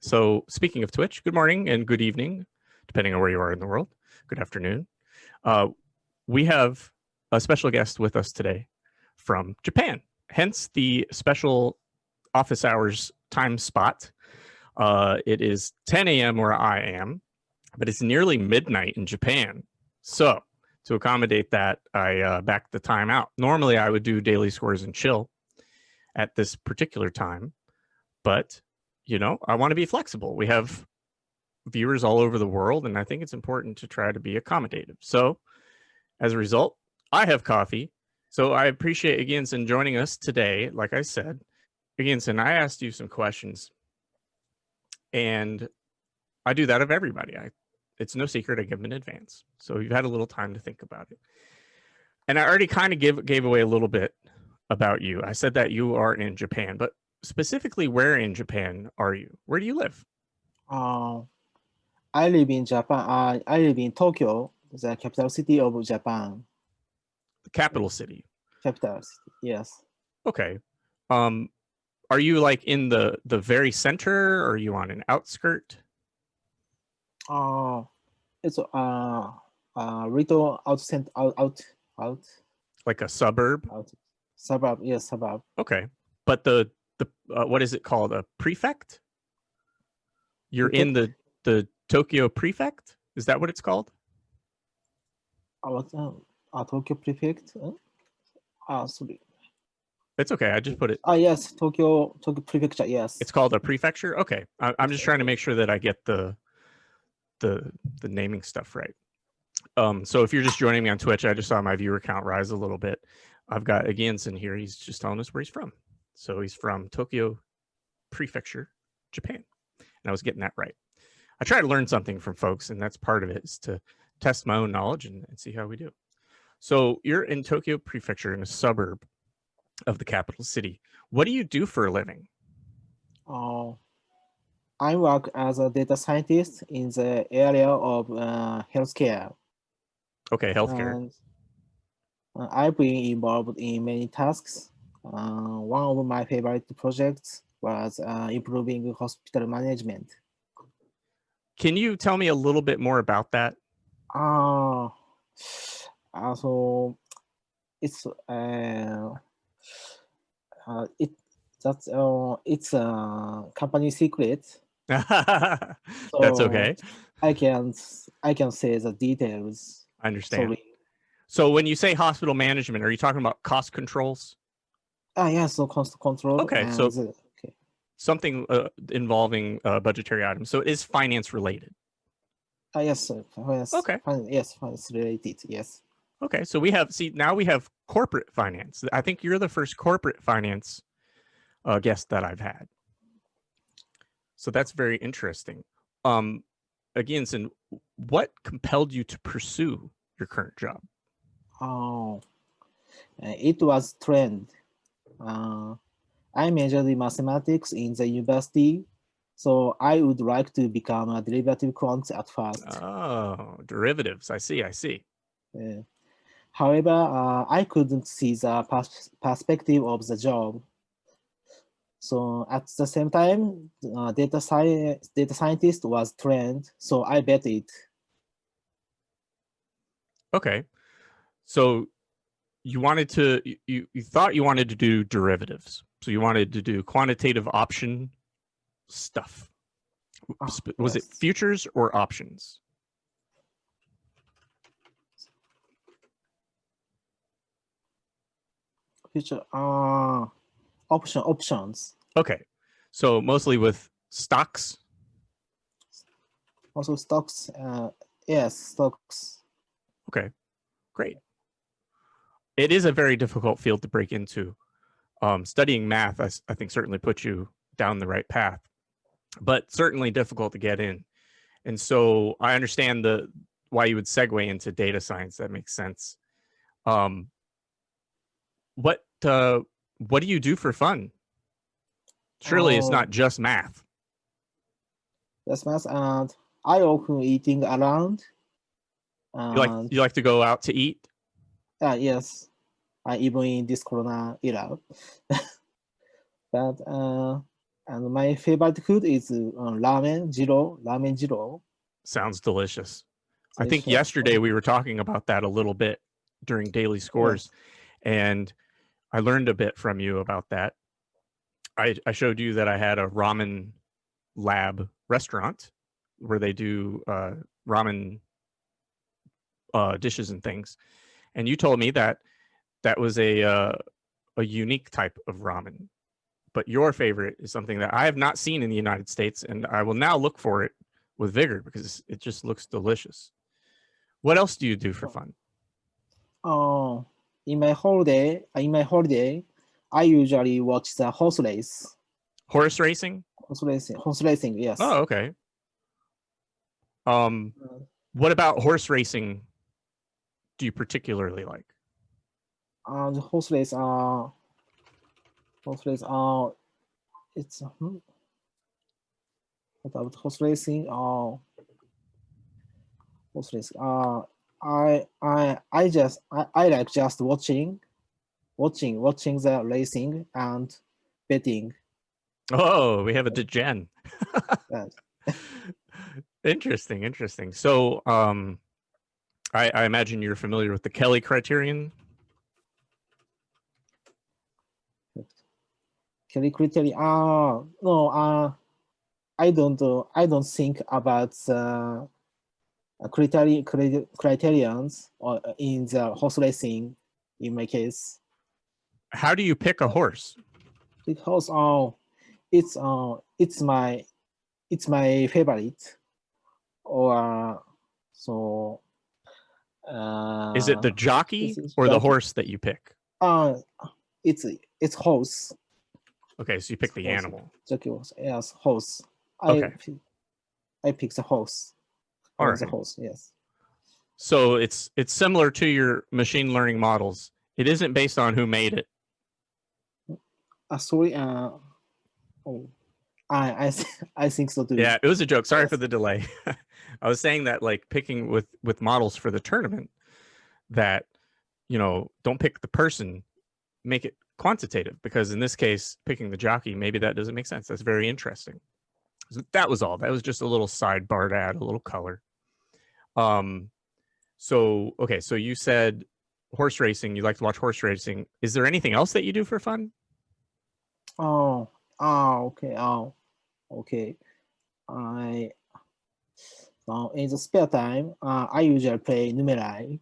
So speaking of Twitch, good morning and good evening, depending on where you are in the world. Good afternoon. We have a special guest with us today from Japan, hence the special office hours time spot. It is 10 a.m. where I am, but it's nearly midnight in Japan. So to accommodate that, I backed the time out. Normally, I would do daily scores and chill at this particular time, but you know, I want to be flexible. We have viewers all over the world, and I think it's important to try to be accommodative. So as a result, I have coffee. So I appreciate Ageonsen joining us today. Like I said, Ageonsen, I asked you some questions, and I do that of everybody. It's no secret I give them in advance. So you've had a little time to think about it. And I already kind of gave away a little bit about you. I said that you are in Japan, but specifically, where in Japan are you? Where do you live? I live in Japan. I live in Tokyo, the capital city of Japan. The capital city. Capital city, yes. Okay. Are you like in the very center, or are you on an outskirt? It's little out. Like a suburb. Suburb, yes, suburb. Okay, but the what is it called? A prefect? You're in the Tokyo prefect? Is that what it's called? Tokyo prefect? Sorry. It's okay. I just put it. Yes, Tokyo prefecture. Yes. It's called a prefecture. Okay, I'm just trying to make sure that I get the naming stuff right. So if you're just joining me on Twitch, I just saw my viewer count rise a little bit. I've got Ageonsen here. He's just telling us where he's from. So he's from Tokyo Prefecture, Japan. And I was getting that right. I try to learn something from folks, and that's part of it, is to test my own knowledge and see how we do. So you're in Tokyo Prefecture, in a suburb of the capital city. What do you do for a living? I work as a data scientist in the area of healthcare. Okay, healthcare. And I've been involved in many tasks. One of my favorite projects was improving hospital management. Can you tell me a little bit more about that? So it's it's a company secret. That's okay. I can say the details. I understand. Sorry. So when you say hospital management, are you talking about cost controls? Yeah, so cost control. Okay, so something involving budgetary items. So it is finance related. Yes, sir. Okay. Finance related. Yes. Okay, so now we have corporate finance. I think you're the first corporate finance guest that I've had. So that's very interesting. Ageonsen, what compelled you to pursue your current job? It was trend. I majored in mathematics in the university, so I would like to become a derivative quant at first. Oh, derivatives. I see. However, I couldn't see the perspective of the job. So at the same time, data scientist was trend, so I bet it. Okay, so you wanted to, you thought you wanted to do derivatives. So you wanted to do quantitative option stuff. Was it futures or options? Future, options. Okay, so mostly with stocks? Also stocks, yes, stocks. Okay, great. It is a very difficult field to break into. Studying math, I think, certainly puts you down the right path, but certainly difficult to get in. And so I understand why you would segue into data science. That makes sense. What do you do for fun? Surely it's not just math. That's math, and I often eating around. You like to go out to eat? Yes, even in this Corona era. But And my favorite food is ramen zero. Sounds delicious. I think Delicious. yesterday we were talking about that a little bit during daily scores, Yes. and I learned a bit from you about that. I showed you that I had a ramen lab restaurant where they do ramen dishes and things, and you told me that that was a unique type of ramen. But your favorite is something that I have not seen in the United States, and I will now look for it with vigor because it just looks delicious. What else do you do for fun? In my holiday, I usually watch the horse race. Horse racing? Horse racing, yes. Oh, okay. What about horse racing do you particularly like? The horse race, it's what about horse racing? Horse race. I like just watching the racing and betting. Oh, we have a degen. Yes. Interesting. So, I imagine you're familiar with the Kelly criterion. Kelly criterion. No. I don't think about the criterions or in the horse racing. In my case, How do you pick a horse? because it's my favorite, or so. Is it the jockey or the horse that you pick? It's horse. Okay, so you pick the animal. Jockey horse, yes, horse. Okay. I pick the horse. All right. The horse, yes. So it's similar to your machine learning models. It isn't based on who made it. Sorry. I think so too. Yeah, it was a joke. Sorry for the delay. I was saying that like picking with models for the tournament, that don't pick the person, make it quantitative, because in this case picking the jockey, maybe that doesn't make sense. That's very interesting. So that was all. That was just a little sidebar to add a little color. So okay, so you said horse racing, you like to watch horse racing. Is there anything else that you do for fun? Okay. Okay. In the spare time, I usually play Numerai.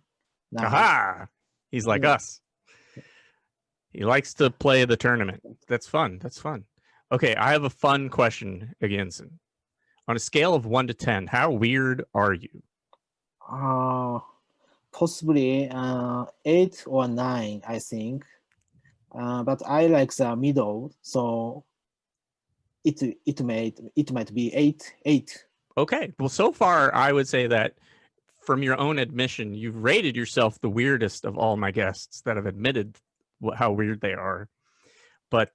Aha! He's like us. He likes to play the tournament. That's fun. Okay, I have a fun question, Ageonsen. On a scale of 1 to 10, how weird are you? Possibly 8 or 9, I think. But I like the middle, so it might be 8. Okay, well, so far I would say that from your own admission, you've rated yourself the weirdest of all my guests that have admitted how weird they are. But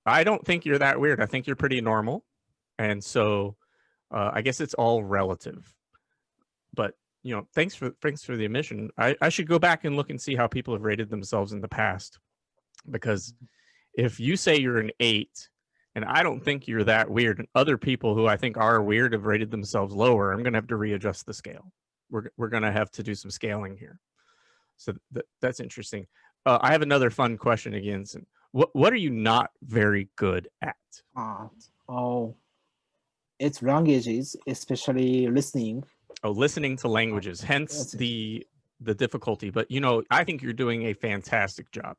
I don't think you're that weird. I think you're pretty normal. And so I guess it's all relative. But, thanks for the admission. I should go back and look and see how people have rated themselves in the past. Because if you say you're an 8, and I don't think you're that weird, and other people who I think are weird have rated themselves lower, I'm going to have to readjust the scale. We're going to have to do some scaling here. So that's interesting. I have another fun question again. What are you not very good at? It's languages, especially listening. Oh, listening to languages, hence the difficulty. But I think you're doing a fantastic job.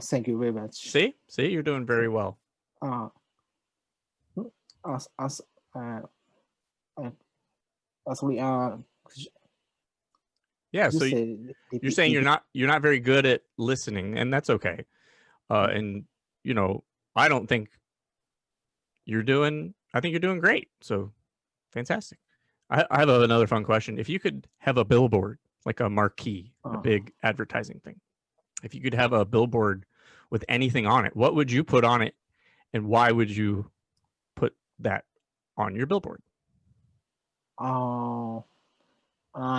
Thank you very much. See, you're doing very well. Yeah, so you're saying you're not very good at listening, and that's okay. And I don't think I think you're doing great. So fantastic. I have another fun question. If you could have a billboard, like a marquee, a big advertising thing, if you could have a billboard with anything on it, what would you put on it, and why would you put that on your billboard?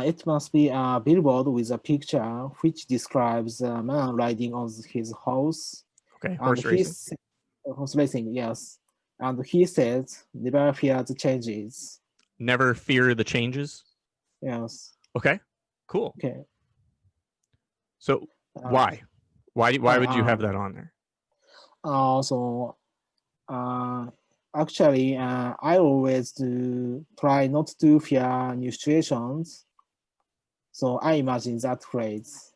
It must be a billboard with a picture which describes a man riding on his horse Okay, And horse racing. Horse racing, yes. And he said, never fear the changes. Never fear the changes. Yes. Okay, cool. Okay. So why? Why would you have that on there? So actually, I always try not to fear new situations. So I imagine that phrase.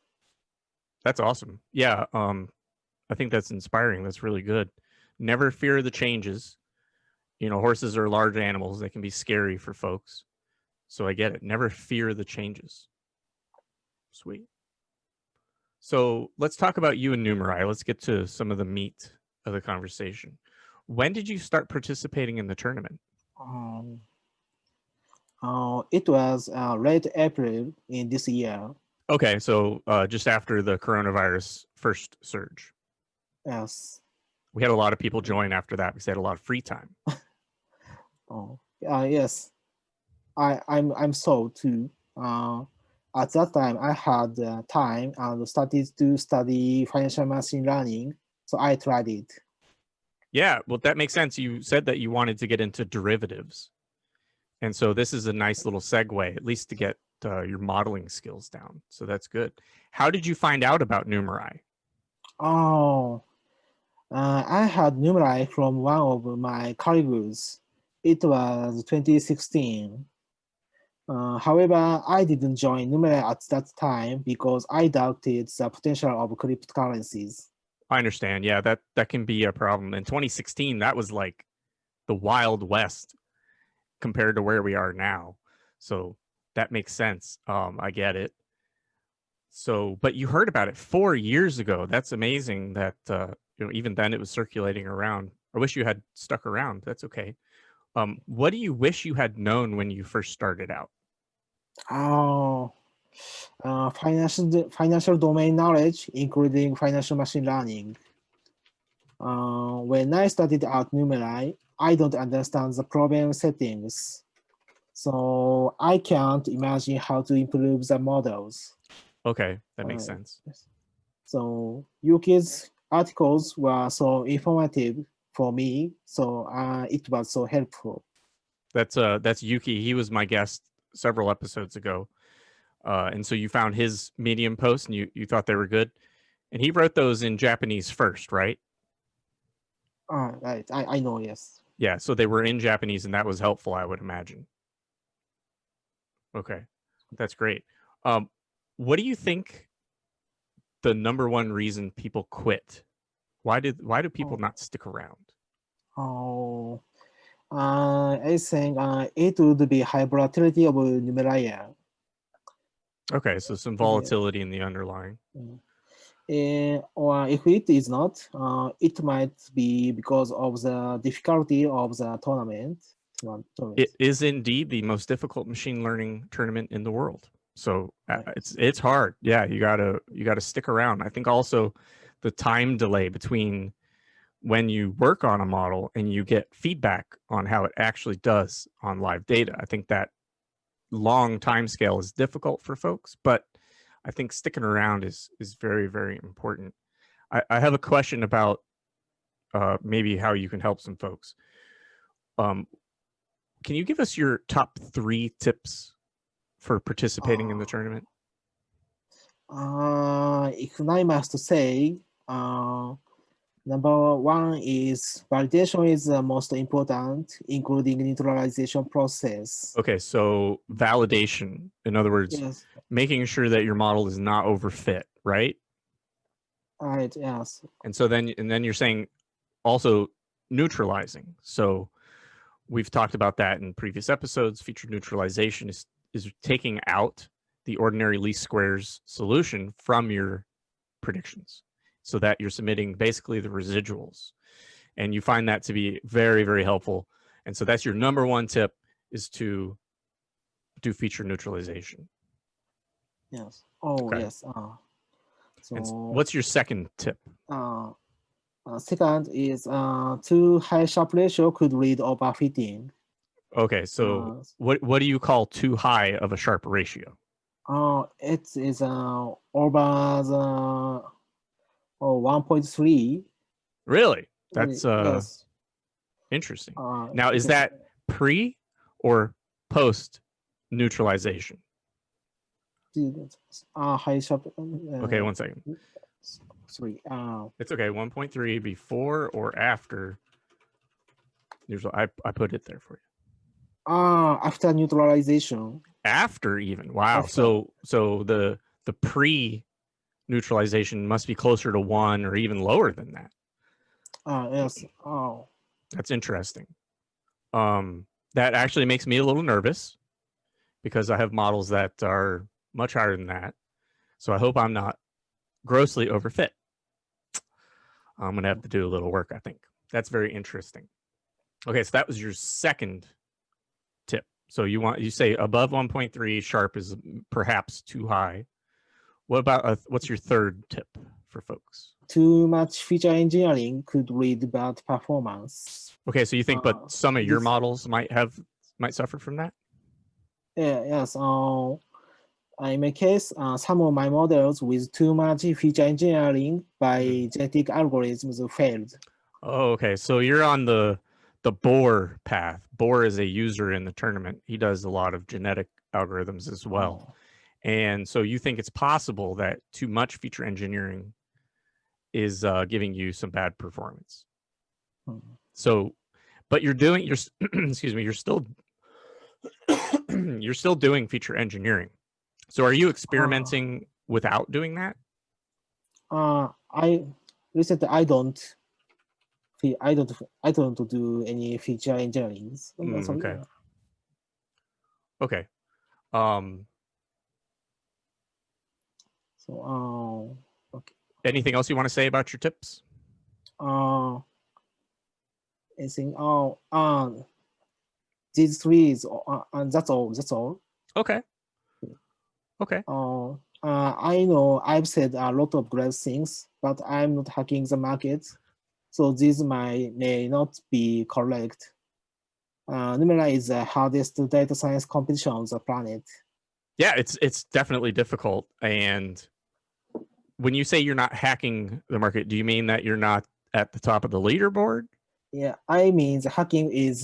That's awesome. Yeah, I think that's inspiring. That's really good. Never fear the changes. You know, horses are large animals. They can be scary for folks. So I get it. Never fear the changes. Sweet. So let's talk about you and Numerai. Let's get to some of the meat of the conversation. When did you start participating in the tournament? It was late April in this year. Okay, so just after the coronavirus first surge. Yes. We had a lot of people join after that because they had a lot of free time. Yes. I'm so too. At that time, I had time and started to study financial machine learning, so I tried it. Yeah, well, that makes sense. You said that you wanted to get into derivatives. And so this is a nice little segue, at least to get your modeling skills down. So that's good. How did you find out about Numerai? Oh, I had Numerai from one of my colleagues. It was 2016. However, I didn't join Numerai at that time because I doubted the potential of cryptocurrencies. I understand. Yeah, that can be a problem. In 2016, that was like the Wild West compared to where we are now. So that makes sense. I get it. So, but you heard about it 4 years ago. That's amazing that even then it was circulating around. I wish you had stuck around. That's okay. What do you wish you had known when you first started out? Oh, financial domain knowledge, including financial machine learning. When I studied at Numerai, I don't understand the problem settings. So I can't imagine how to improve the models. Okay, that makes sense. So Yuki's articles were so informative for me, so it was so helpful. That's Yuki. He was my guest several episodes ago, and so you found his Medium post and you thought they were good, and he wrote those in Japanese first, right? Right, I know, yes. Yeah, so they were in Japanese, and that was helpful, I would imagine. Okay, that's great. What do you think the number one reason people quit? Why do people not stick around? Oh, I think it would be high volatility of Numerai. Okay, so some volatility in the underlying. Or if it is not, it might be because of the difficulty of the tournament. It is indeed the most difficult machine learning tournament in the world. So Right. it's hard. Yeah, you gotta stick around. I think also the time delay between when you work on a model and you get feedback on how it actually does on live data. I think that long time scale is difficult for folks, but I think sticking around is very, very important. I have a question about maybe how you can help some folks. Can you give us your top 3 tips for participating in the tournament? If I must say, number one is validation is the most important, including neutralization process. Okay, so validation, in other words, Yes. making sure that your model is not overfit, right? Right. Yes. And so then you're saying also neutralizing. So we've talked about that in previous episodes. Feature neutralization is taking out the ordinary least squares solution from your predictions so that you're submitting basically the residuals. And you find that to be very, very helpful. And so that's your number one tip, is to do feature neutralization. Yes. Oh, okay. yes. So what's your second tip? Second is too high sharp ratio could lead overfitting. Okay, so what do you call too high of a sharp ratio? It is over the 1.3. Really? That's Yes. interesting. Now, is Because, that pre or post neutralization? high sharp. Okay, one second. Sorry. It's okay. 1.3 before or after neutral. I put it there for you. After neutralization. After even. Wow. After. So the pre neutralization must be closer to 1 or even lower than that. Yes. Oh. That's interesting. That actually makes me a little nervous because I have models that are much higher than that. So I hope I'm not grossly overfit. I'm going to have to do a little work, I think. That's very interesting. Okay, so that was your second tip. So you say above 1.3 sharp is perhaps too high. What about what's your third tip for folks? Too much feature engineering could lead bad performance. Okay, so you think, but some of your models might suffer from that? Yeah, yes. In my case, some of my models with too much feature engineering by genetic algorithms failed. Oh, okay. So you're on the Bohr path. Bohr is a user in the tournament. He does a lot of genetic algorithms as well. And so you think it's possible that too much feature engineering is giving you some bad performance. So, but you're excuse me, you're still doing feature engineering. So are you experimenting without doing that? I recently I don't do any feature engineering. Okay. Okay. Okay. Anything else you want to say about your tips? I think these three is that's all. Okay. Okay. I know I've said a lot of great things, but I'm not hacking the market, so these may not be correct. Numerai is the hardest data science competition on the planet. Yeah, it's definitely difficult. And when you say you're not hacking the market, do you mean that you're not at the top of the leaderboard? Yeah, I mean the hacking is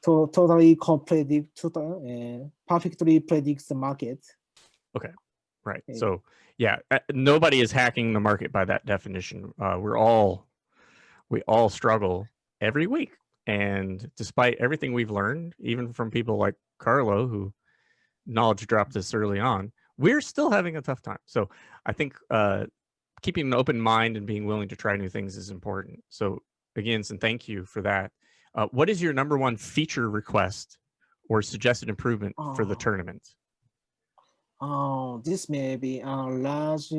totally perfectly predicts the market. Okay, right. So yeah, nobody is hacking the market by that definition. We all struggle every week, and despite everything we've learned, even from people like Carlo, who knowledge dropped us early on, we're still having a tough time. So I think keeping an open mind and being willing to try new things is important. So again, and thank you for that. What is your number one feature request or suggested improvement for the tournament? This may be a large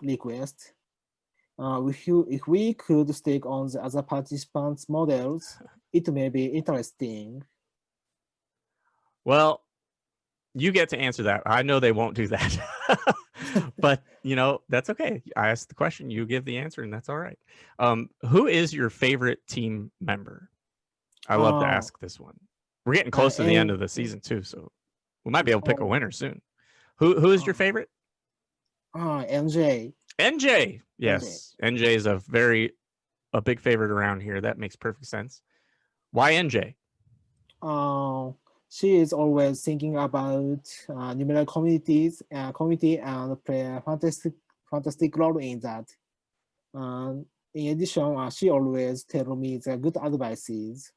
request. If we could stake on the other participants' models, it may be interesting. Well, you get to answer that. I know they won't do that. But, that's okay. I asked the question, you give the answer, and that's all right. Who is your favorite team member? I love to ask this one. We're getting close to the end of the season too, so we might be able to pick a winner soon. Who is your favorite? NJ. NJ. Yes. NJ is a big favorite around here. That makes perfect sense. Why NJ? She is always thinking about numeral community and play a fantastic role in that. In addition, she always tells me the good advices.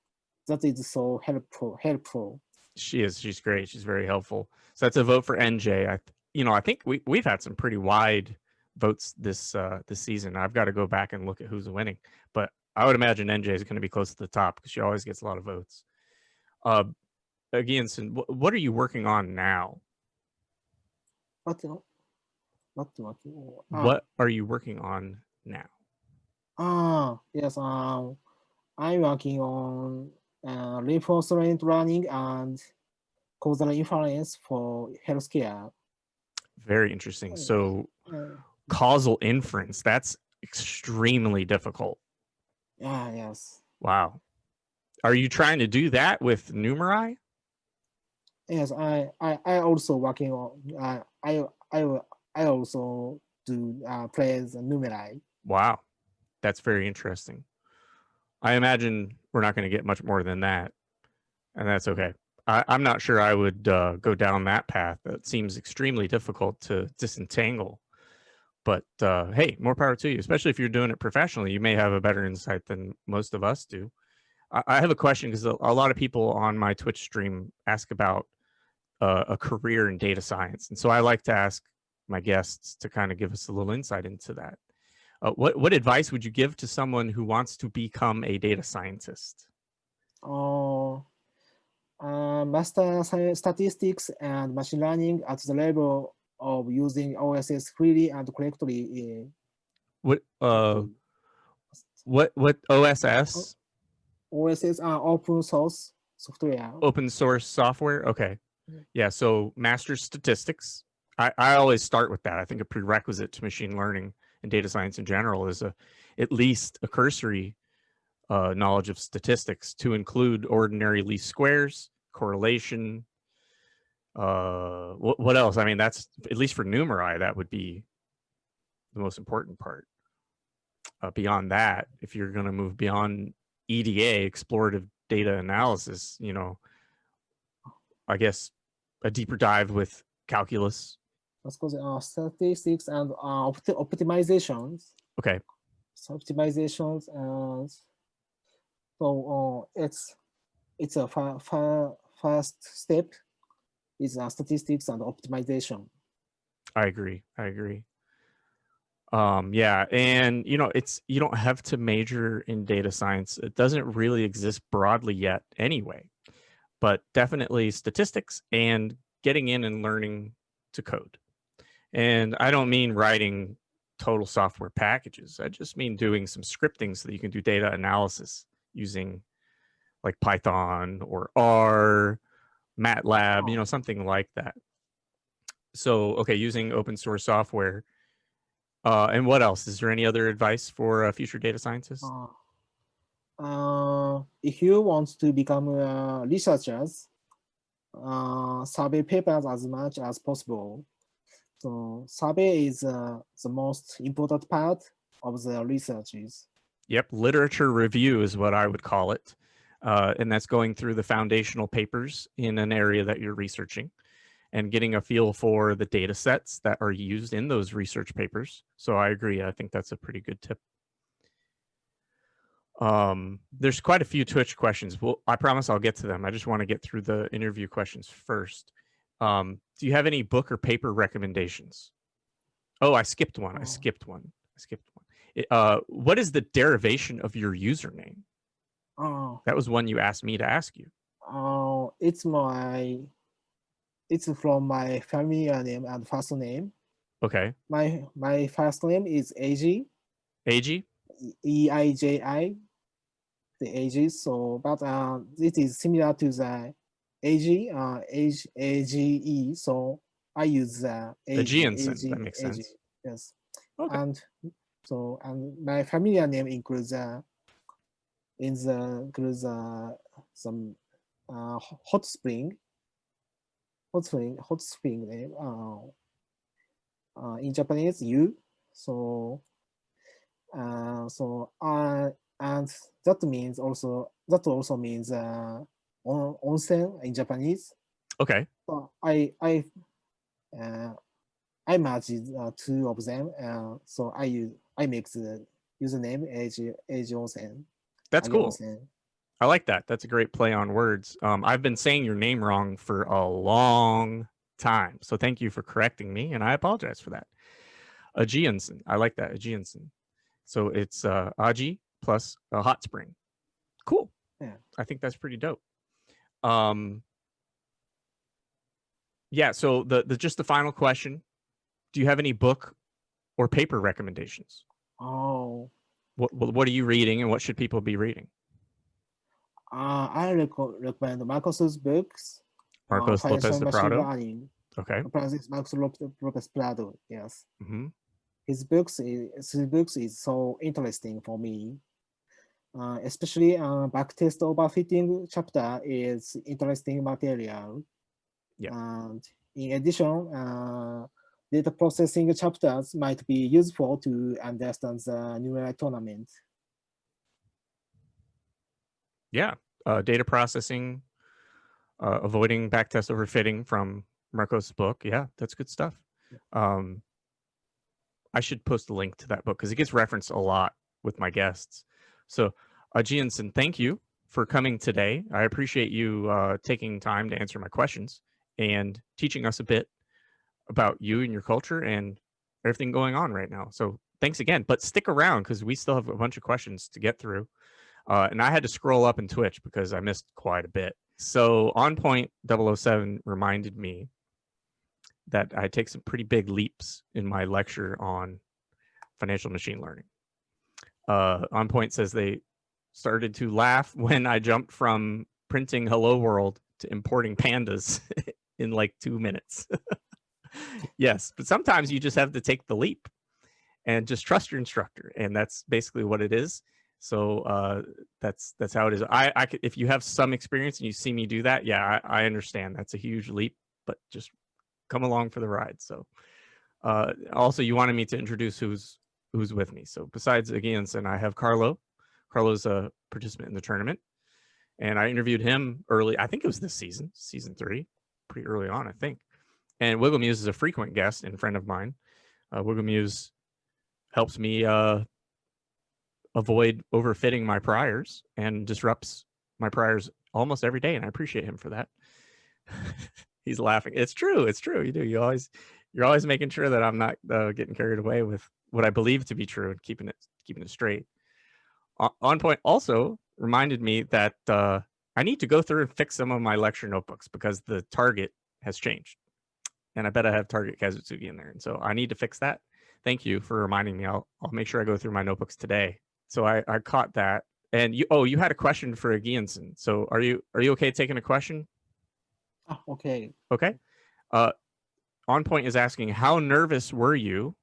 That is so helpful. She is. She's great. She's very helpful. So that's a vote for NJ. I think we've had some pretty wide votes this season. I've got to go back and look at who's winning, but I would imagine NJ is going to be close to the top because she always gets a lot of votes. Ageonsen, what are you working on now? What are you working on now? Yes. I'm working on reinforcement learning and causal inference for healthcare. Very interesting. So causal inference, that's extremely difficult. Yes. Wow. Are you trying to do that with Numerai? Yes, I also working on I also do play the Numerai. Wow, that's very interesting. I imagine we're not going to get much more than that, and that's okay. I'm not sure I would go down that path. That seems extremely difficult to disentangle. But hey, more power to you, especially if you're doing it professionally. You may have a better insight than most of us do. I have a question because a lot of people on my Twitch stream ask about a career in data science. And so I like to ask my guests to kind of give us a little insight into that. What advice would you give to someone who wants to become a data scientist? Master statistics and machine learning at the level of using OSS freely and correctly. What OSS? OSS are open source software. Open source software. Okay. Yeah. So master statistics. I always start with that. I think a prerequisite to machine learning and data science in general is at least a cursory knowledge of statistics to include ordinary least squares, correlation. What else? I mean, that's at least for Numerai, that would be the most important part. Beyond that, if you're going to move beyond EDA, explorative data analysis, you know, I guess a deeper dive with calculus. Statistics and optimizations. Okay. So optimizations and so it's a first step is statistics and optimization. I agree. Yeah, and you know, you don't have to major in data science. It doesn't really exist broadly yet anyway, but definitely statistics and getting in and learning to code. And I don't mean writing total software packages. I just mean doing some scripting so that you can do data analysis using like Python or R, MATLAB, you know, something like that. So, okay, using open source software. And what else? Is there any other advice for future data scientists? If you want to become researchers, survey papers as much as possible. So survey is the most important part of the researches. Yep, literature review is what I would call it. And that's going through the foundational papers in an area that you're researching and getting a feel for the data sets that are used in those research papers. So I agree. I think that's a pretty good tip. There's quite a few Twitch questions. Well, I promise I'll get to them. I just want to get through the interview questions first. Do you have any book or paper recommendations? Oh, I skipped one. What is the derivation of your username? That was one you asked me to ask you. It's from my family name and first name. Okay. My first name is Eiji. Eiji? E-I-J-I. The Eiji. So, but it is similar to the Eiji, A-G-E. So I use the Ageonsen. That makes sense. Yes. Okay. And my family name includes some hot spring name in Japanese you. So and that also means onsen in Japanese. Okay. So I merged two of them. So I make the username Ageonsen. That's cool. I like that. That's a great play on words. I've been saying your name wrong for a long time. So thank you for correcting me, and I apologize for that. Ageonsen. I like that. Ageonsen. So it's Agi plus a hot spring. Cool. Yeah. I think that's pretty dope. Yeah, so just the final question. Do you have any book or paper recommendations? Oh. What are you reading and what should people be reading? I recommend Marcos's books. Marcos Lopez de Prado. Okay. Marcos Lopez Prado. Yes. Mm-hmm. His books is so interesting for me. Especially backtest overfitting chapter is interesting material. Yeah. And in addition, data processing chapters might be useful to understand the Numerai tournament. Yeah, data processing, avoiding backtest overfitting from Marco's book. Yeah, that's good stuff. I should post a link to that book because it gets referenced a lot with my guests. So, Ageonsen, thank you for coming today. I appreciate you taking time to answer my questions and teaching us a bit about you and your culture and everything going on right now. So, thanks again. But stick around because we still have a bunch of questions to get through. And I had to scroll up in Twitch because I missed quite a bit. So, On Point 007 reminded me that I take some pretty big leaps in my lecture on financial machine learning. On Point says they started to laugh when I jumped from printing Hello World to importing pandas in like 2 minutes. Yes, but sometimes you just have to take the leap and just trust your instructor, and that's basically what it is. So that's how it is. I could, if you have some experience and you see me do that, yeah, I understand that's a huge leap, but just come along for the ride. So also, you wanted me to introduce who's with me. So besides Ageonsen, I have Carlo. Carlo's a participant in the tournament, and I interviewed him early. I think it was this season, season 3, pretty early on, I think. And Wigglemuse is a frequent guest and friend of mine. Wigglemuse helps me avoid overfitting my priors and disrupts my priors almost every day, and I appreciate him for that. He's laughing. It's true. It's true. You do. You're always making sure that I'm not getting carried away with what I believe to be true and keeping it straight. On Point also reminded me that I need to go through and fix some of my lecture notebooks because the target has changed, and I bet I have target Kazutsugi in there, and so I need to fix that. Thank you for reminding me. I'll make sure I go through my notebooks today. So I caught that. And you had a question for Ageonsen. So are you okay taking a question? Okay. Okay. On Point is asking, how nervous were you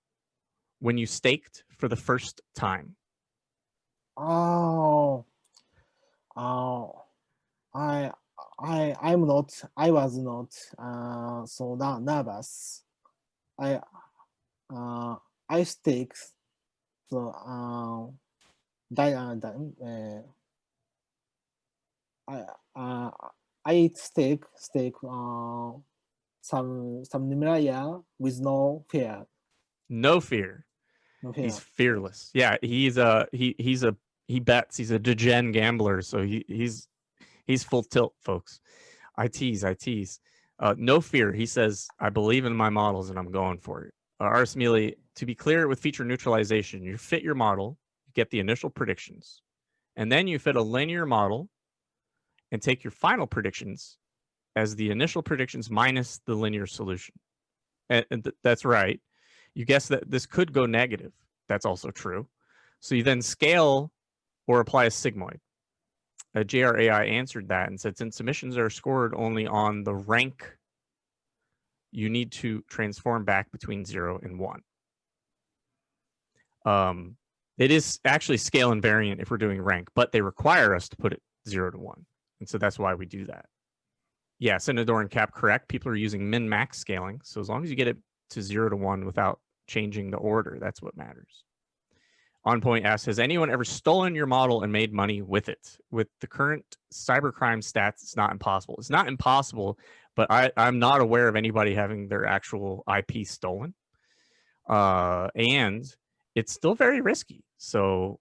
when you staked for the first time? Oh, I was not so nervous. I stake so I stake some Numerai with no fear. No fear. No fear. He's fearless. Yeah, he bets. He's a degen gambler, so he's full tilt, folks. I tease. No fear. He says, I believe in my models and I'm going for it. Ars Mealy, to be clear, with feature neutralization, you fit your model, you get the initial predictions, and then you fit a linear model and take your final predictions as the initial predictions minus the linear solution. And that's right. You guess that this could go negative. That's also true. So you then scale or apply a sigmoid. JRAI answered that and said, since submissions are scored only on the rank, you need to transform back between 0 and 1. It is actually scale invariant if we're doing rank, but they require us to put it 0 to 1. And so that's why we do that. Yeah, Senador and Cap, correct. People are using min-max scaling. So as long as you get it to 0 to 1 without changing the order, that's what matters. On Point asks, has anyone ever stolen your model and made money with it? With the current cybercrime stats, it's not impossible. It's not impossible, but I'm not aware of anybody having their actual IP stolen. And it's still very risky. So,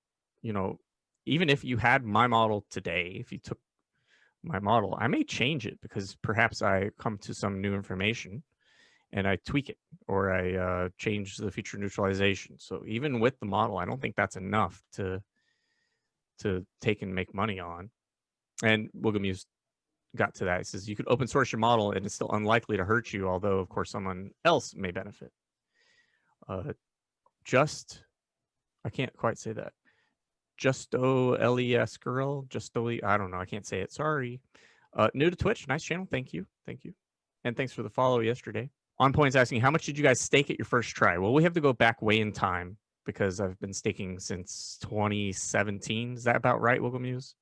even if you had my model today, if you took my model, I may change it because perhaps I come to some new information and I tweak it, or I change the feature neutralization. So even with the model, I don't think that's enough to take and make money on. And Wigglemuse got to that. He says you could open source your model and it's still unlikely to hurt you, although of course someone else may benefit. I can't quite say that. Justo LES girl, I don't know, I can't say it. Sorry. New to Twitch, nice channel. Thank you. And thanks for the follow yesterday. On Point's asking, how much did you guys stake at your first try? Well, we have to go back way in time because I've been staking since 2017. Is that about right, Wigglemuse?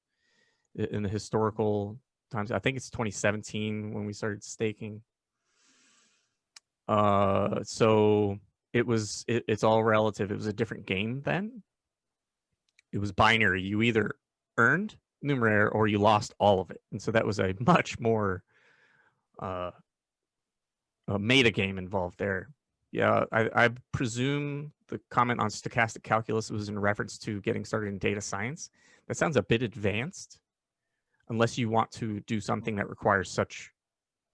In the historical times, I think it's 2017 when we started staking. So it's all relative. It was a different game then. It was binary. You either earned Numerai or you lost all of it. And so that was a much more a meta game involved there. Yeah, I presume the comment on stochastic calculus was in reference to getting started in data science. That sounds a bit advanced, unless you want to do something that requires such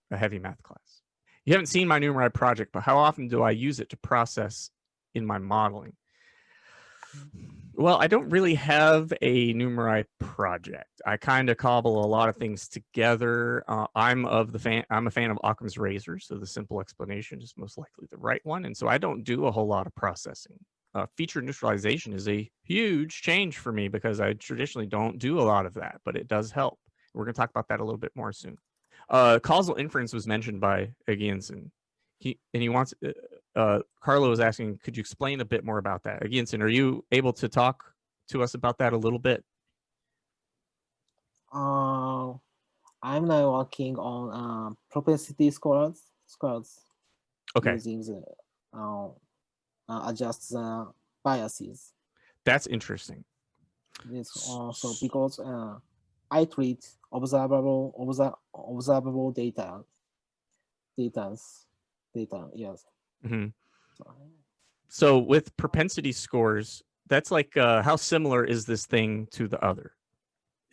a heavy math class. You haven't seen my Numerai project, but how often do I use it to process in my modeling? Well, I don't really have a Numerai project. I kind of cobble a lot of things together. I'm a fan of Occam's razor, so the simple explanation is most likely the right one. And so I don't do a whole lot of processing. Feature neutralization is a huge change for me because I traditionally don't do a lot of that, but it does help. We're going to talk about that a little bit more soon. Causal inference was mentioned by Ageonsen. He wants, Carlo is asking, could you explain a bit more about that? Ageonsen, are you able to talk to us about that a little bit? I'm now working on propensity scores Okay. using the adjust the biases. That's interesting. This also because I treat observable data. Yes. Mm-hmm. So with propensity scores, that's like how similar is this thing to the other?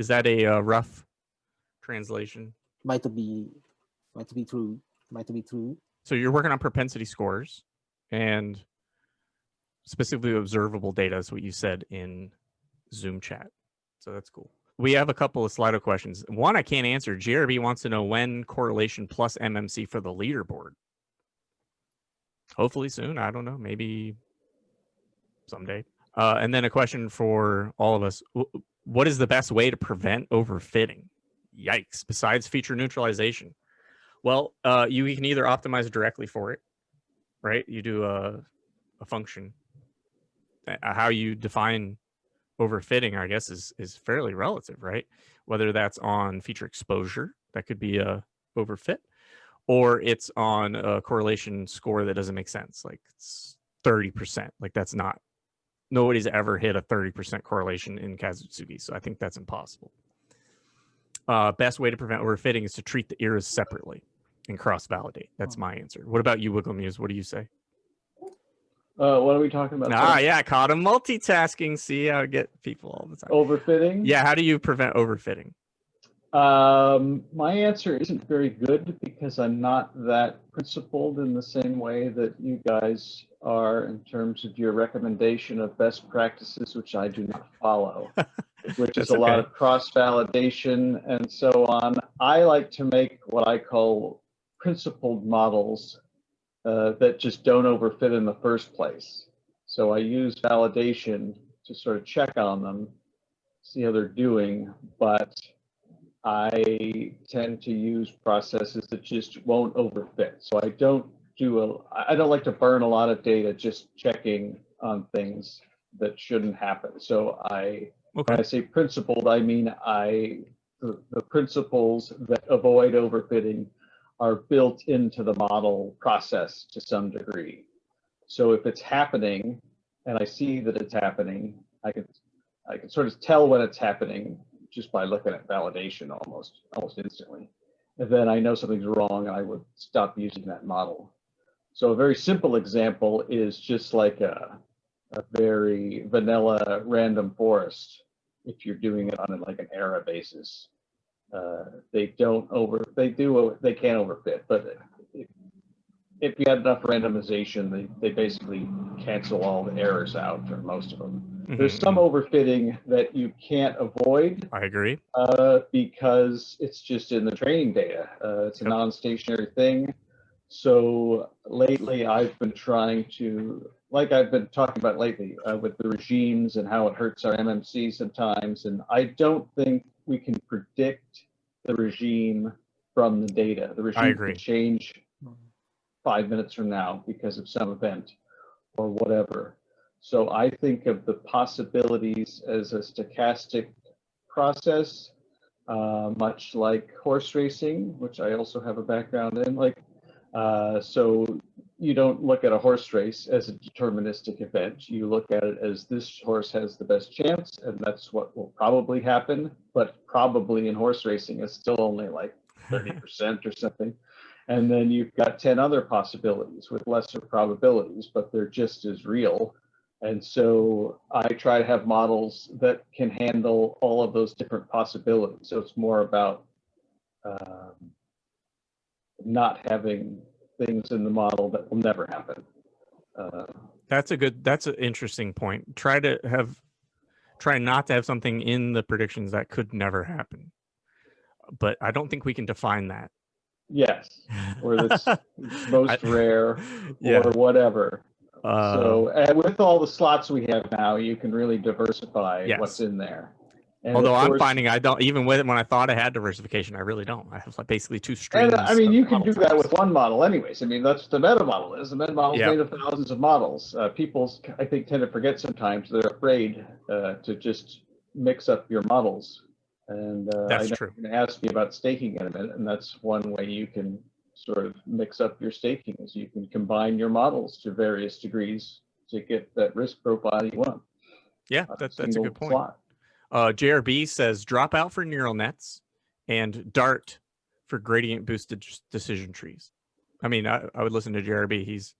Is that a rough translation? Might be true. So you're working on propensity scores, and specifically observable data is what you said in Zoom chat. So that's cool. We have a couple of Slido questions. One I can't answer. JRB wants to know when correlation plus MMC for the leaderboard. Hopefully soon. I don't know. Maybe someday. And then a question for all of us. What is the best way to prevent overfitting? Yikes. Besides feature neutralization. Well, you can either optimize directly for it, right? You do a function. How you define overfitting, I guess, is fairly relative, right? Whether that's on feature exposure, that could be a overfit, or it's on a correlation score that doesn't make sense, like it's 30%. Like that's not, nobody's ever hit a 30% correlation in Kazutsugi, so I think that's impossible. Best way to prevent overfitting is to treat the eras separately and cross-validate. That's my answer. What about you, Wiggle Muse? What do you say? What are we talking about? Yeah, I caught him multitasking. See how I get people all the time. Overfitting? Yeah, how do you prevent overfitting? My answer isn't very good because I'm not that principled in the same way that you guys are in terms of your recommendation of best practices, which I do not follow, which is a lot of cross-validation and so on. I like to make what I call principled models that just don't overfit in the first place. So I use validation to sort of check on them, see how they're doing, but I tend to use processes that just won't overfit. So I don't like to burn a lot of data just checking on things that shouldn't happen. So when I say principled, I mean the principles that avoid overfitting are built into the model process to some degree. So if it's happening and I see that it's happening, I can sort of tell when it's happening just by looking at validation almost instantly. And then I know something's wrong and I would stop using that model. So a very simple example is just like a very vanilla random forest. If you're doing it on like an era basis, they can't overfit, but if you had enough randomization, they basically cancel all the errors out, or most of them. Mm-hmm. There's some overfitting that you can't avoid. I agree. Because it's just in the training data. It's a non-stationary thing. So lately I've been trying to, like I've been talking about lately with the regimes and how it hurts our MMC sometimes. And I don't think we can predict the regime from the data. The regime can change 5 minutes from now because of some event or whatever. So I think of the possibilities as a stochastic process, much like horse racing, which I also have a background in. So you don't look at a horse race as a deterministic event. You look at it as this horse has the best chance, and that's what will probably happen. But probably in horse racing is still only like 30% or something. And then you've got 10 other possibilities with lesser probabilities, but they're just as real. And so I try to have models that can handle all of those different possibilities. So it's more about not having things in the model that will never happen. That's an interesting point. Try not to have something in the predictions that could never happen. But I don't think we can define that. Yes, or that's most rare, yeah. or whatever. So and with all the slots we have now, you can really diversify yes. what's in there. And although I'm finding I don't, even with it, when I thought I had diversification, I really don't. I have like basically 2 streams. And I mean, you can do that with one model anyways. I mean, that's the meta model is. The meta model is made of thousands of models. People, I think, tend to forget sometimes they're afraid to just mix up your models. And that's I know true. you're going to ask me about staking in a minute, and that's one way you can sort of mix up your staking is you can combine your models to various degrees to get that risk profile you want. Yeah, that's a good point. Slot. JRB says drop out for neural nets and Dart for gradient boosted decision trees. I mean, I would listen to JRB. He's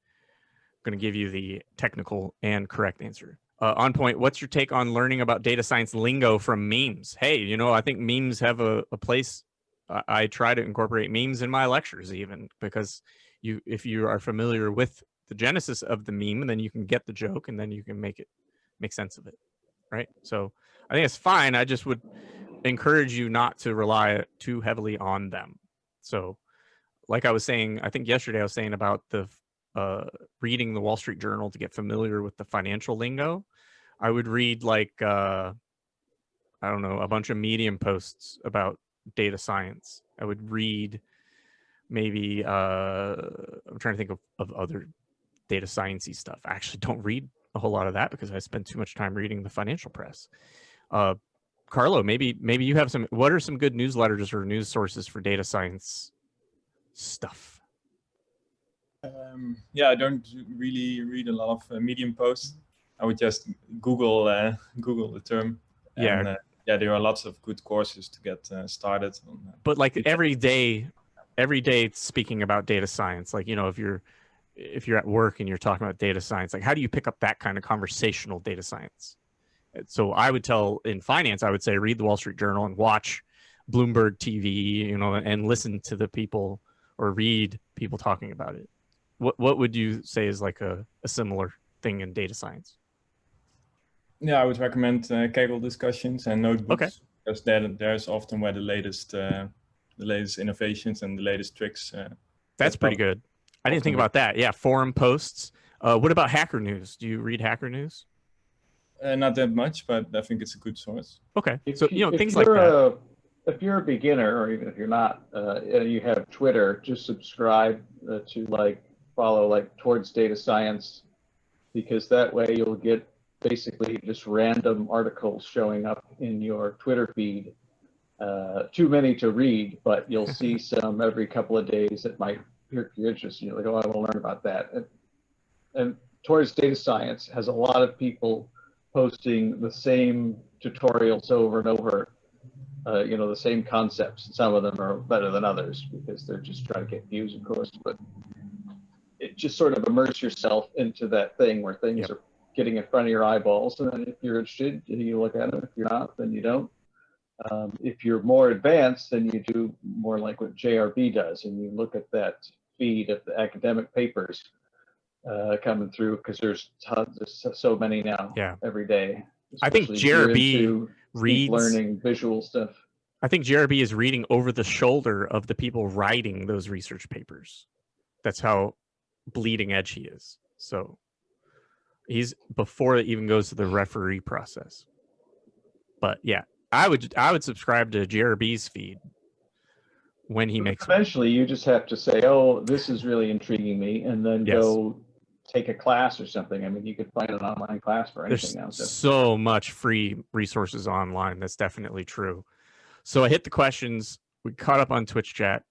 going to give you the technical and correct answer. On point, what's your take on learning about data science lingo from memes? Hey, you know, I think memes have a place. I try to incorporate memes in my lectures even because if you are familiar with the genesis of the meme, then you can get the joke and then you can make sense of it, right? So I think it's fine. I just would encourage you not to rely too heavily on them. So like I was saying, I think yesterday I was saying about the reading the Wall Street Journal to get familiar with the financial lingo. I would read like, I don't know, a bunch of Medium posts about data science. I would read maybe, I'm trying to think of other data science-y stuff. I actually don't read a whole lot of that because I spend too much time reading the financial press. Carlo, maybe you have what are some good newsletters or news sources for data science stuff? Yeah, I don't really read a lot of Medium posts. I would just Google the term. And, yeah, there are lots of good courses to get started. But like every day it's speaking about data science. Like, you know, if you're at work and you're talking about data science, like how do you pick up that kind of conversational data science? So I would tell in finance, I would say read the Wall Street Journal and watch Bloomberg TV, you know, and listen to the people or read people talking about it. What would you say is like a similar thing in data science? Yeah, I would recommend Kaggle discussions and notebooks. Okay. Because there's often where the latest innovations and the latest tricks. That's pretty good. I didn't think about that. Yeah, forum posts. What about Hacker News? Do you read Hacker News? Not that much, but I think it's a good source. Okay, so you know things like that. If you're a beginner, or even if you're not, and you have Twitter, just subscribe to follow Towards Data Science, because that way you'll get basically just random articles showing up in your Twitter feed. Too many to read, but you'll see some every couple of days that might pique your interest. You're like, oh, I will learn about that. And Towards Data Science has a lot of people posting the same tutorials over and over. You know, the same concepts. Some of them are better than others because they're just trying to get views, of course, but it just sort of immerse yourself into that thing where things are getting in front of your eyeballs. And then if you're interested, you look at them. If you're not, then you don't. If you're more advanced, then you do more like what JRB does, and you look at that feed of the academic papers coming through, because there's so many now every day. I think JRB reads learning visual stuff. I think JRB is reading over the shoulder of the people writing those research papers. That's how bleeding edge he is. So he's before it even goes to the referee process. But yeah, I would subscribe to JRB's feed when he makes. Eventually, you just have to say, "Oh, this is really intriguing me," and then go take a class or something. I mean, you could find an online class for anything now. So much free resources online. That's definitely true. So I hit the questions. We caught up on Twitch chat.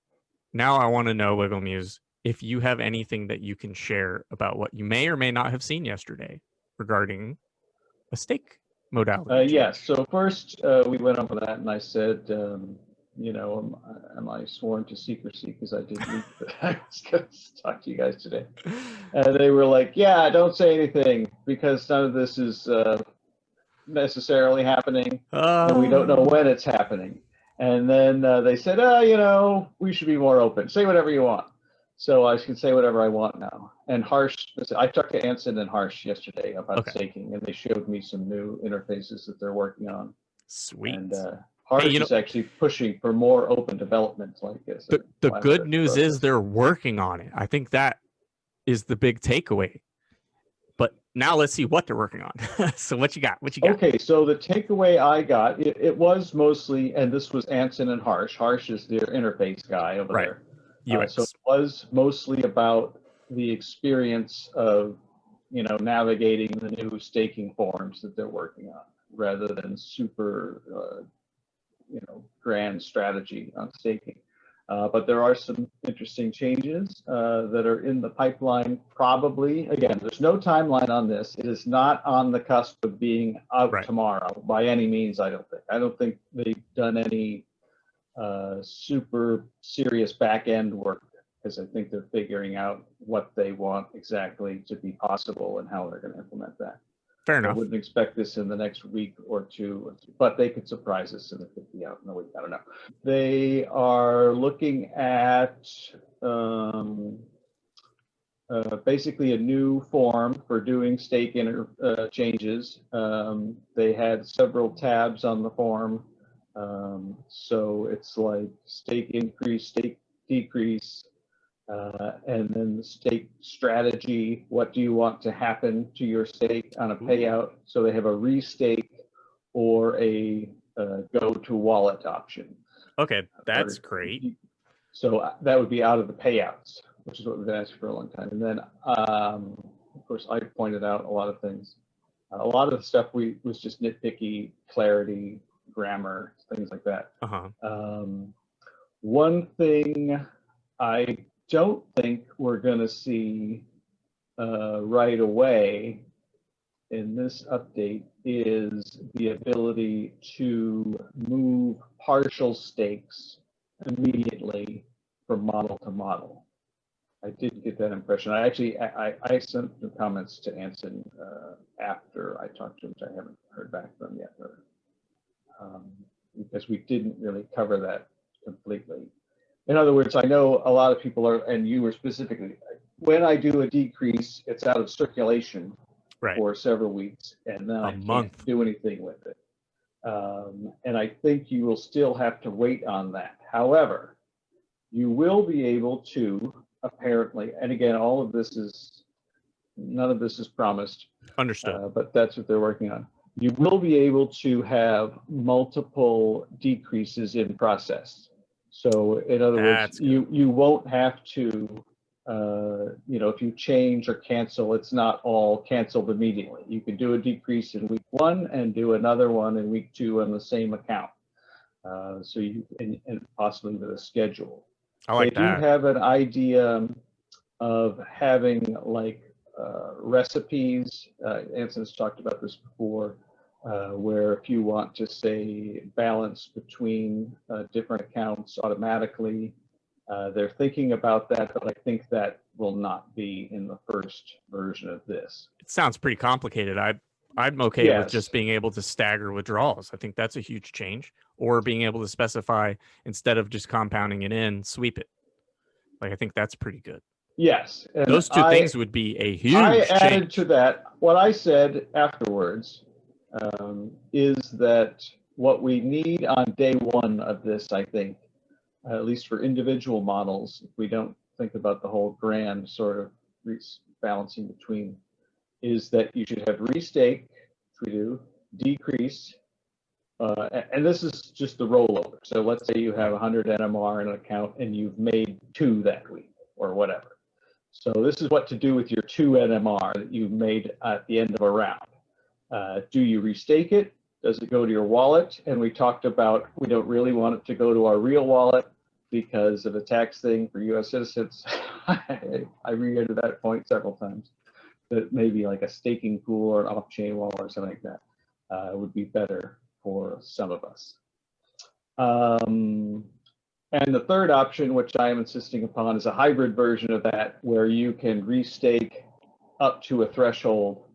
Now I want to know, Wiggle Muse, if you have anything that you can share about what you may or may not have seen yesterday regarding a stake modality. Yes. So first, we went over that, and I said, you know, am I sworn to secrecy because I did leak that I was going to talk to you guys today? And they were like, yeah, don't say anything because none of this is necessarily happening, and we don't know when it's happening. And then they said, oh, you know, we should be more open. Say whatever you want. So I can say whatever I want now. And Harsh, I talked to Ageonsen and Harsh yesterday about staking, and they showed me some new interfaces that they're working on. Sweet. And Harsh is actually pushing for more open development like this. The good news is they're working on it. I think that is the big takeaway. But now let's see what they're working on. So what you got? What you got? Okay, so the takeaway I got, it was mostly, and this was Ageonsen and Harsh. Harsh is their interface guy over there. UX. So it was mostly about the experience of, you know, navigating the new staking forms that they're working on, rather than super, you know, grand strategy on staking. But there are some interesting changes that are in the pipeline. Probably, again, there's no timeline on this. It is not on the cusp of being out tomorrow by any means. I don't think. I don't think they've done any super serious back end work, because I think they're figuring out what they want exactly to be possible and how they're going to implement that. Fair enough. I wouldn't expect this in the next week or two, but they could surprise us and it could be out in a week. I don't know. They are looking at basically a new form for doing stake changes. They had several tabs on the form. So it's like stake increase, stake decrease, and then the stake strategy. What do you want to happen to your stake on a payout? So they have a restake or a go to wallet option. Okay, that's great. So that would be out of the payouts, which is what we've been asking for a long time. And then, of course, I pointed out a lot of things. A lot of the stuff was just nitpicky, clarity, grammar, things like that. One thing I don't think we're going to see right away in this update is the ability to move partial stakes immediately from model to model. I did get that impression. I actually I sent the comments to Ageonsen after I talked to him, which I haven't heard back from yet, because we didn't really cover that completely. In other words, I know a lot of people are, and you were specifically, when I do a decrease, it's out of circulation for several weeks, and then I can't do anything with it. And I think you will still have to wait on that. However, you will be able to, apparently, and again, all of this is, none of this is promised. Understood. But that's what they're working on. You will be able to have multiple decreases in process. So in other words, you won't have to, you know, if you change or cancel, it's not all canceled immediately. You can do a decrease in week 1 and do another one in week 2 on the same account. So you and possibly with a schedule. I like that. They do have an idea of having like recipes. Ageonsen's talked about this before, where if you want to say balance between different accounts automatically, they're thinking about that, but I think that will not be in the first version of this. It sounds pretty complicated. I'm okay with just being able to stagger withdrawals. I think that's a huge change. Or being able to specify, instead of just compounding it in, sweep it. Like, I think that's pretty good. Yes. And those two things would be a huge change. I added change to that, what I said afterwards is that what we need on day 1 of this, I think, at least for individual models, if we don't think about the whole grand sort of balancing between, is that you should have restake, which we do, decrease, and this is just the rollover. So let's say you have 100 NMR in an account and you've made 2 that week or whatever. So this is what to do with your 2 NMR that you've made at the end of a round. Do you restake it? Does it go to your wallet? And we talked about we don't really want it to go to our real wallet. because of a tax thing for U.S. citizens. I reiterated that point several times, that maybe like a staking pool or an off-chain wallet or something like that would be better for some of us. And the third option, which I am insisting upon, is a hybrid version of that, where you can restake up to a threshold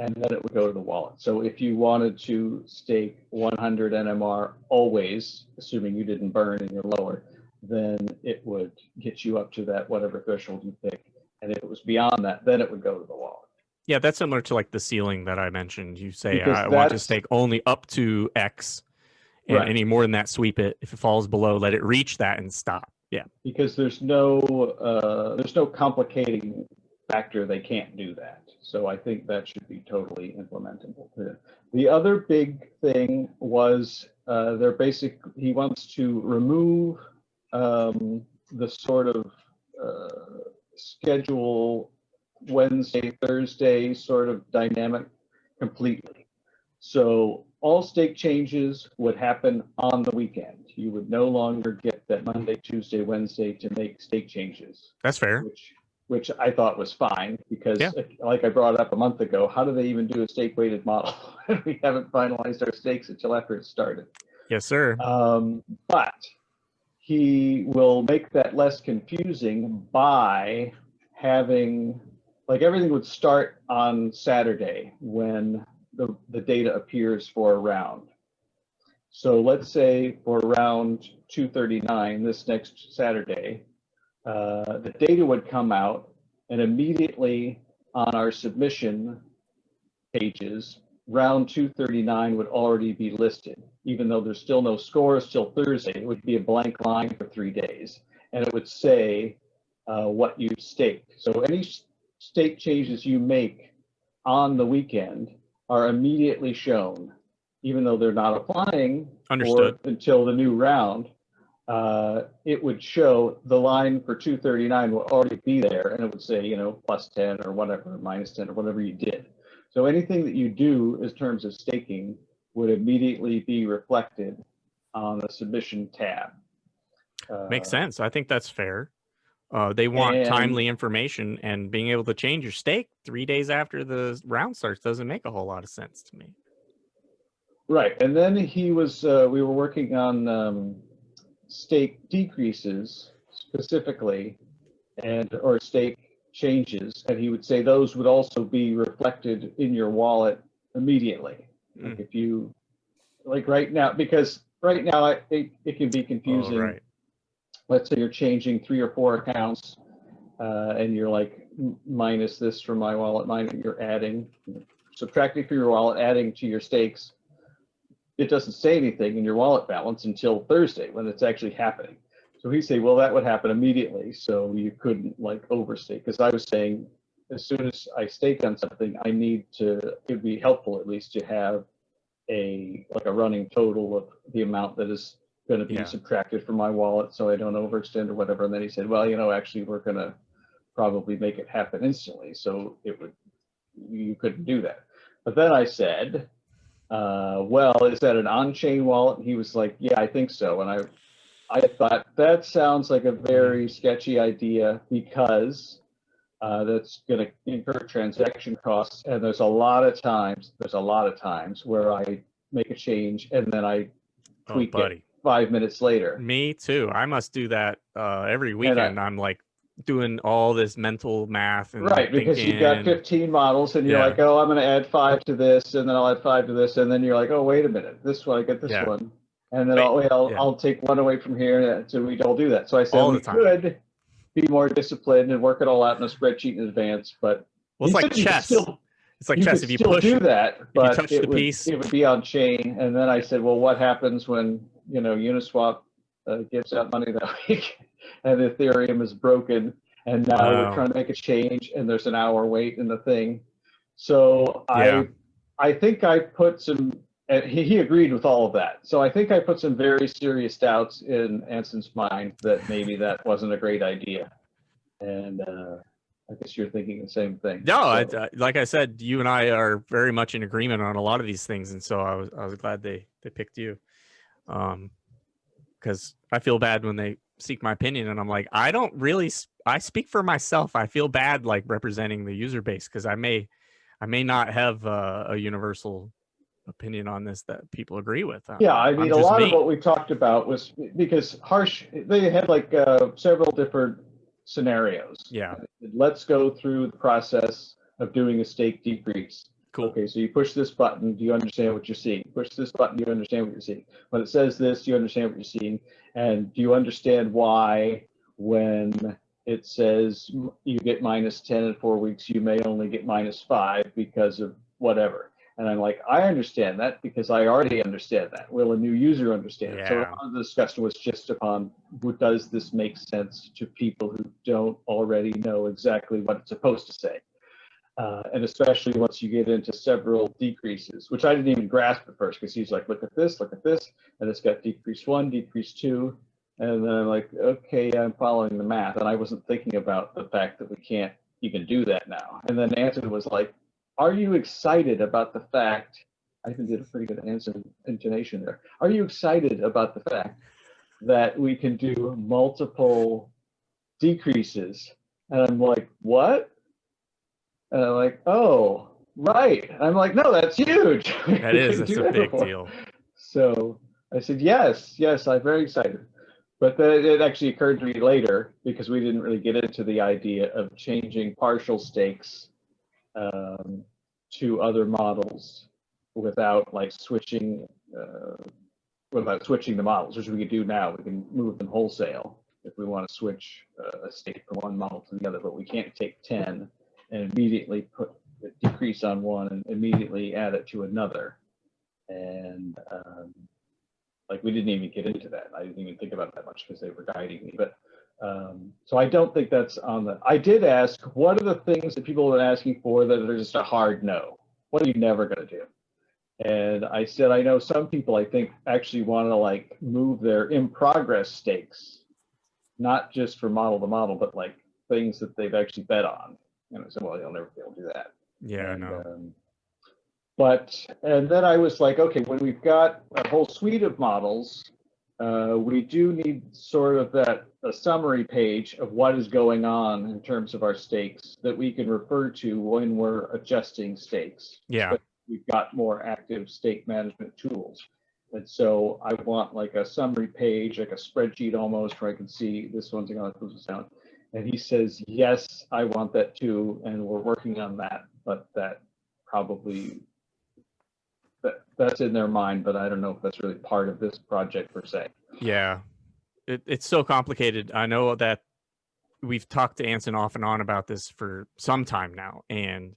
and then it would go to the wallet. So if you wanted to stake 100 NMR always, assuming you didn't burn and you're lower, then it would get you up to that whatever threshold you pick. And if it was beyond that, then it would go to the wallet. Yeah, that's similar to like the ceiling that I mentioned. You say, Because I want to stake only up to X, and Right. any more than that, sweep it. If it falls below, let it reach that and stop. Yeah. Because there's no complicating factor. They can't do that. So I think that should be totally implementable. The other big thing was he wants to remove the sort of schedule Wednesday, Thursday sort of dynamic completely. So all stake changes would happen on the weekend. You would no longer get that Monday, Tuesday, Wednesday to make stake changes. That's fair. Which I thought was fine, because like I brought up a month ago, how do they even do a stake weighted model? We haven't finalized our stakes until after it started. Yes, sir. But he will make that less confusing by having, like, everything would start on Saturday when the data appears for a round. So let's say for round 239, this next Saturday, the data would come out, and immediately on our submission pages, round 239 would already be listed. Even though there's still no scores till Thursday, it would be a blank line for 3 days, and it would say what you've staked. So any stake changes you make on the weekend are immediately shown, even though they're not applying until the new round. It would show the line for 239 will already be there, and it would say, plus 10 or whatever, minus 10 or whatever you did. So anything that you do in terms of staking would immediately be reflected on the submission tab. Makes sense. I think that's fair. They want timely information, and being able to change your stake 3 days after the round starts doesn't make a whole lot of sense to me. Right. And then we were working on stake decreases specifically, or stake changes, and he would say those would also be reflected in your wallet immediately. Like if you, like right now, because right now it can be confusing. Oh, right. Let's say you're changing 3 or 4 accounts, and you're like, minus this from my wallet, you're adding, subtracting from your wallet, adding to your stakes. It doesn't say anything in your wallet balance until Thursday when it's actually happening. So he'd say, well, that would happen immediately, so you couldn't like overstake. Because I was saying, as soon as I stake on something, it'd be helpful at least to have a running total of the amount that is going to be subtracted from my wallet, so I don't overextend or whatever. And then he said, well, actually, we're going to probably make it happen instantly, so you couldn't do that. But then I said, well, is that an on-chain wallet? And he was like, yeah, I think so. And I thought that sounds like a very sketchy idea, because that's going to incur transaction costs. And there's a lot of times where I make a change and then I tweak it 5 minutes later. Me too. I must do that every weekend. I'm like doing all this mental math and because you've got 15 models and you're like, oh, I'm going to add 5 to this, and then I'll add 5 to this, and then you're like, oh, wait a minute, this one, I get this one, and then I'll take one away from here. So we all do that. So I said we could be more disciplined and work it all out in a spreadsheet in advance, but it's like chess. It's like chess. If you push, do that, but touch the piece, it would be on chain. And then I said, well, what happens when Uniswap gives out money that week and Ethereum is broken, and now we're trying to make a change, and there's an hour wait in the thing. So I think I put some, and he agreed with all of that. So I think I put some very serious doubts in Anson's mind that maybe that wasn't a great idea. And I guess you're thinking the same thing. No, like I said, you and I are very much in agreement on a lot of these things, and so I was glad they picked you, because I feel bad when they seek my opinion, and I'm like, I don't really, I speak for myself. I feel bad like representing the user base because I may not have a universal opinion on this that people agree with. Yeah, I mean, a just lot me. of what we talked about was because they had like several different scenarios. Yeah. Let's go through the process of doing a stake decrease. Cool. Okay, so you push this button, do you understand what you're seeing? Push this button, do you understand what you're seeing? When it says this, do you understand what you're seeing? And do you understand why when it says you get -10 in 4 weeks, you may only get -5 because of whatever? And I'm like, I understand that because I already understand that. Will a new user understand it? So a lot of the discussion was just upon, does this make sense to people who don't already know exactly what it's supposed to say? And especially once you get into several decreases, which I didn't even grasp at first, because he's like, look at this, and it's got decrease 1, decrease 2. And then I'm like, okay, I'm following the math. And I wasn't thinking about the fact that we can't even do that now. And then Anson was like, are you excited about the fact, I even did a pretty good Anson intonation there. Are you excited about the fact that we can do multiple decreases? And I'm like, what? And I'm like, oh, right. And I'm like, no, that's huge. That's a big deal. So I said, yes, I'm very excited. But then it actually occurred to me later, because we didn't really get into the idea of changing partial stakes to other models without like switching the models, which we could do now. We can move them wholesale if we want to switch a stake from one model to the other, but we can't take 10 and immediately put a decrease on one and immediately add it to another. And like we didn't even get into that. I didn't even think about that much because they were guiding me. But so I don't think that's on the. I did ask, what are the things that people have been asking for that are just a hard no? What are you never going to do? And I said, I know some people, I think, actually want to like move their in progress stakes, not just for model to model, but like things that they've actually bet on. And I said, well, you'll never be able to do that. Yeah, and, no. And then I was like, okay, when we've got a whole suite of models, we do need sort of a summary page of what is going on in terms of our stakes that we can refer to when we're adjusting stakes. Yeah. But we've got more active stake management tools. And so I want like a summary page, like a spreadsheet almost, where I can see this one's going to this sound. And he says, yes, I want that too. And we're working on that, but that probably, that's in their mind, but I don't know if that's really part of this project per se. Yeah, it's so complicated. I know that we've talked to Anson off and on about this for some time now, and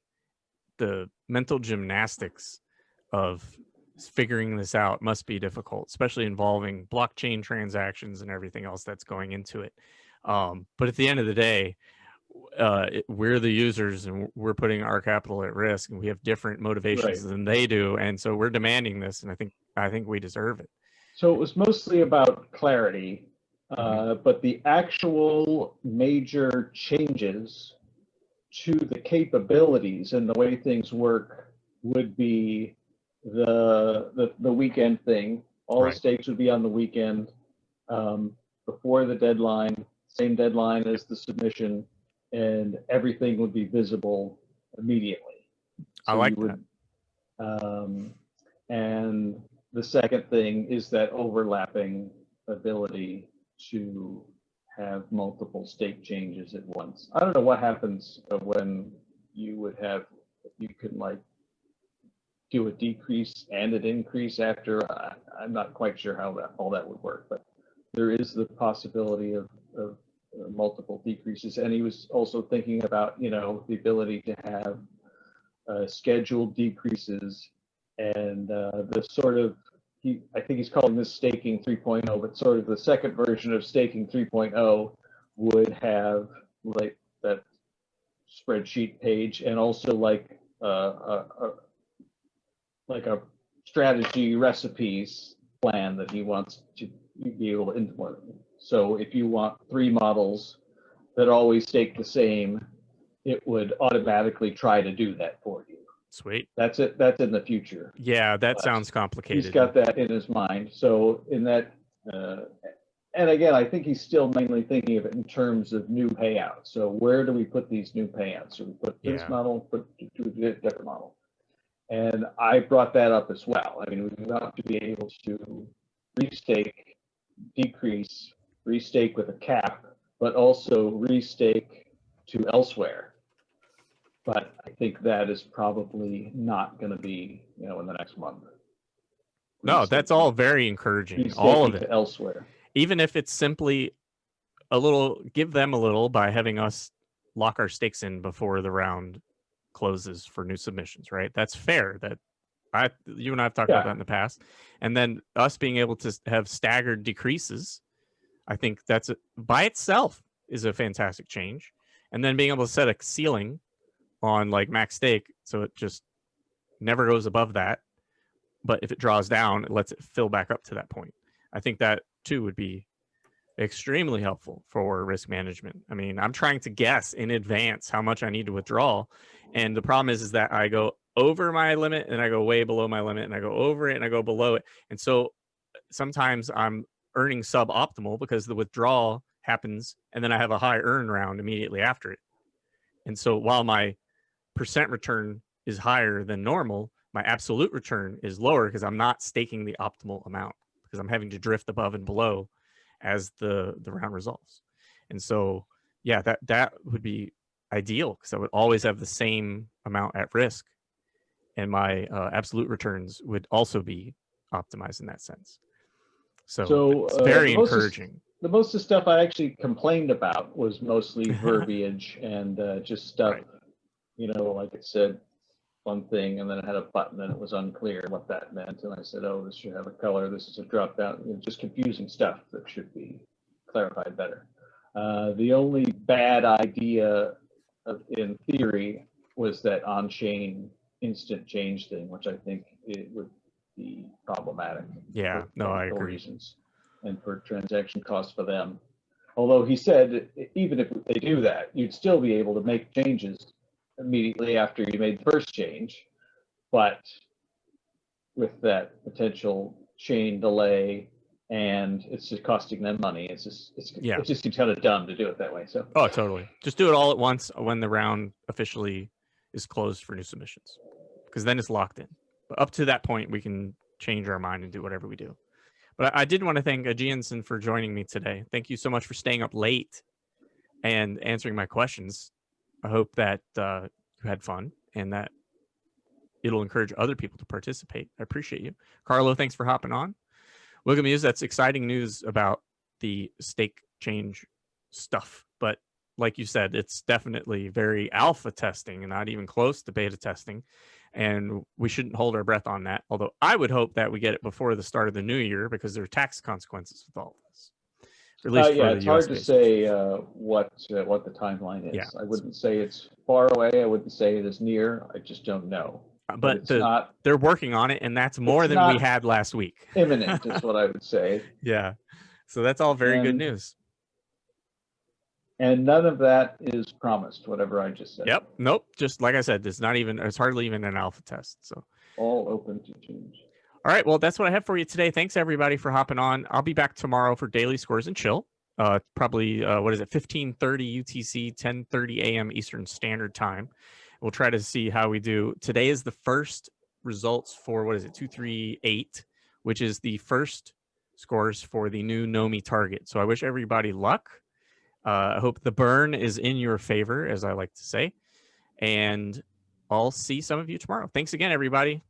the mental gymnastics of figuring this out must be difficult, especially involving blockchain transactions and everything else that's going into it. But at the end of the day, we're the users and we're putting our capital at risk, and we have different motivations than they do, and so we're demanding this, and I think we deserve it. So it was mostly about clarity, but the actual major changes to the capabilities and the way things work would be the weekend thing. All the stakes would be on the weekend before the deadline, same deadline as the submission, and everything would be visible immediately. So I like that. And the second thing is that overlapping ability to have multiple stake changes at once. I don't know what happens when you could like do a decrease and an increase after. I'm not quite sure how all that would work, but there is the possibility of multiple decreases. And he was also thinking about, the ability to have scheduled decreases and the sort of, I think he's calling this staking 3.0, but sort of the second version of staking 3.0 would have like that spreadsheet page and also like a strategy recipes plan that he wants to be able to implement. So if you want 3 models that always stake the same, it would automatically try to do that for you. Sweet. That's it. That's in the future. Yeah, that sounds complicated. He's got that in his mind. So in that, And again, I think he's still mainly thinking of it in terms of new payouts. So where do we put these new payouts? So we put this model, put to a different model. And I brought that up as well. I mean, we want to be able to restake, decrease, restake with a cap, but also restake to elsewhere. But I think that is probably not going to be, you know, in the next month. No, that's all very encouraging. All of it. To elsewhere. Even if it's simply a little, give them a little by having us lock our stakes in before the round closes for new submissions, right? That's fair. That you and I have talked about that in the past. And then us being able to have staggered decreases, I think that's by itself is a fantastic change. And then being able to set a ceiling on like max stake, so it just never goes above that. But if it draws down, it lets it fill back up to that point. I think that too would be extremely helpful for risk management. I mean, I'm trying to guess in advance how much I need to withdraw. And the problem is that I go over my limit and I go way below my limit and I go over it and I go below it. And so sometimes I'm earning suboptimal because the withdrawal happens and then I have a high earn round immediately after it. And so while my percent return is higher than normal, my absolute return is lower because I'm not staking the optimal amount because I'm having to drift above and below as the round resolves. And so, yeah, that would be ideal because I would always have the same amount at risk and my absolute returns would also be optimized in that sense. So it's very encouraging. The most of the stuff I actually complained about was mostly verbiage and just stuff, you know, like it said one thing and then it had a button and it was unclear what that meant. And I said, oh, this should have a color. This is a drop down. You know, just confusing stuff that should be clarified better. The only bad idea in theory was that on-chain instant change thing, which I think it would be problematic. Yeah, no, I agree. Reasons and for transaction costs for them. Although he said, even if they do that, you'd still be able to make changes immediately after you made the first change, but with that potential chain delay and it's just costing them money. It just seems kind of dumb to do it that way. So totally. Just do it all at once when the round officially is closed for new submissions, because then it's locked in. But up to that point, we can change our mind and do whatever we do. But I did want to thank Ageonsen for joining me today. Thank you so much for staying up late and answering my questions. I hope that you had fun and that it'll encourage other people to participate. I appreciate you. Carlo, thanks for hopping on. Welcome news. That's exciting news about the stake change stuff. But like you said, it's definitely very alpha testing and not even close to beta testing. And we shouldn't hold our breath on that. Although I would hope that we get it before the start of the new year because there are tax consequences with all of this. At least yeah, it's hard to say what the timeline is. Yeah, I wouldn't say it's far away. I wouldn't say it is near. I just don't know. But they're working on it, and that's more than we had last week. Imminent is what I would say. Yeah. So that's all very good news. And none of that is promised, whatever I just said. Yep. Nope. Just like I said, it's hardly even an alpha test. So all open to change. All right. Well, that's what I have for you today. Thanks everybody for hopping on. I'll be back tomorrow for Daily Scores and Chill. Probably, what is it? 15:30 UTC, 10:30 a.m. Eastern Standard Time. We'll try to see how we do. Today is the first results for, what is it, 238, which is the first scores for the new NOMI target. So I wish everybody luck. I hope the burn is in your favor, as I like to say. And I'll see some of you tomorrow. Thanks again, everybody.